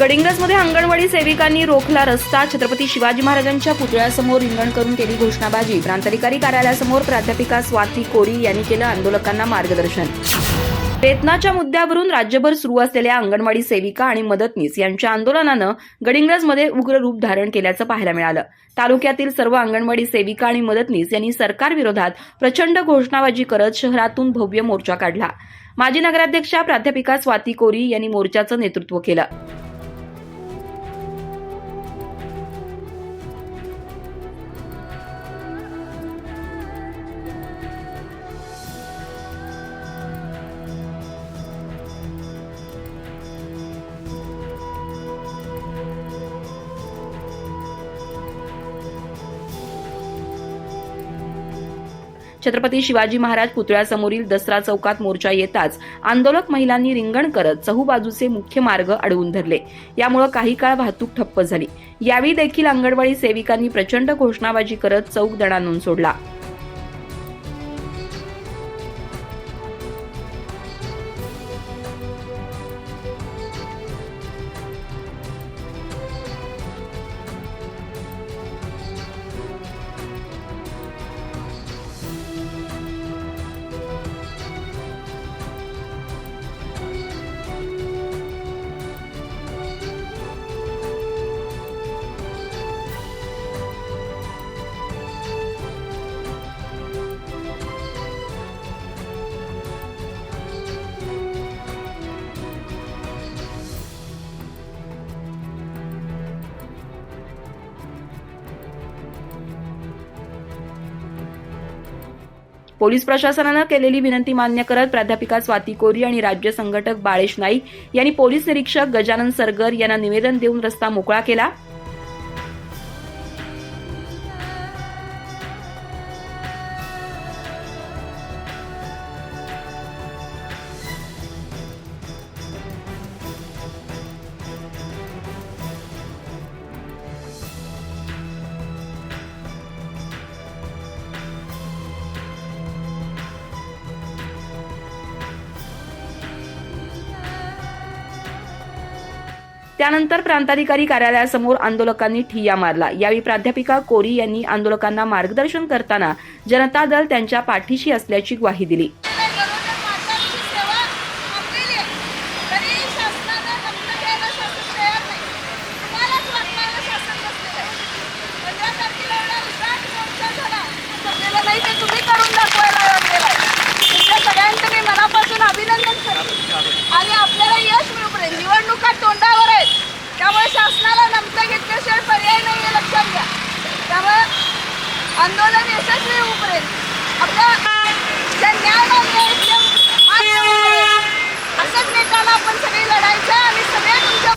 गडिंग्लजमध्ये अंगणवाडी सेविकांनी रोखला रस्ता. छत्रपती शिवाजी महाराजांच्या पुतळ्यासमोर रिंगण करून केली घोषणाबाजी. प्रांताधिकारी कार्यालयासमोर प्राध्यापिका स्वाती कोरी यांनी केलं आंदोलकांना मार्गदर्शन. वेतनाच्या मुद्द्यावरून राज्यभर सुरू असलेल्या अंगणवाडी सेविका आणि मदतनीस यांच्या आंदोलनानं गडिंग्लजमध्ये उग्र रूप धारण केल्याचं पाहायला मिळालं. तालुक्यातील सर्व अंगणवाडी सेविका आणि मदतनीस यांनी सरकारविरोधात प्रचंड घोषणाबाजी करत शहरातून भव्य मोर्चा काढला. माजी नगराध्यक्षा प्राध्यापिका स्वाती कोरी यांनी मोर्चाचं नेतृत्व केलं. छत्रपती शिवाजी महाराज पुतळ्यासमोरील दसरा चौकात मोर्चा येताच आंदोलक महिलांनी रिंगण करत चहूबाजूचे मुख्य मार्ग अडवून धरले. यामुळे काही काळ वाहतूक ठप्प झाली. यावेळी देखील अंगणवाडी सेविकांनी प्रचंड घोषणाबाजी करत चौक दणाणून सोडला. पोलीस प्रशासनानं केलेली विनंती मान्य करत प्राध्यापिका स्वाती कोरी आणि राज्य संघटक बाळेश नाईक यांनी पोलीस निरीक्षक गजानन सरगर यांना निवेदन देऊन रस्ता मोकळा केला. त्यानंतर प्रांताधिकारी कार्यालयासमोर आंदोलकांनी ठिय्या मारला. यावेळी प्राध्यापिका कोरी यांनी आंदोलकांना मार्गदर्शन करताना जनता दल त्यांच्या पाठीशी असल्याची ग्वाही दिली. आणि आपल्याला यश मिळेल. निवडणुका तोंडावर आहेत, त्यामुळे शासनाला नमता घेतल्याशिवाय पर्याय नाहीये, लक्षात घ्या. त्यामुळे आंदोलन यशस्वी होईपर्यंत आपल्या ज्या न्याय मागण्या आहेत असंच नेताना आपण सगळे लढायचं आणि सगळ्या तुमच्या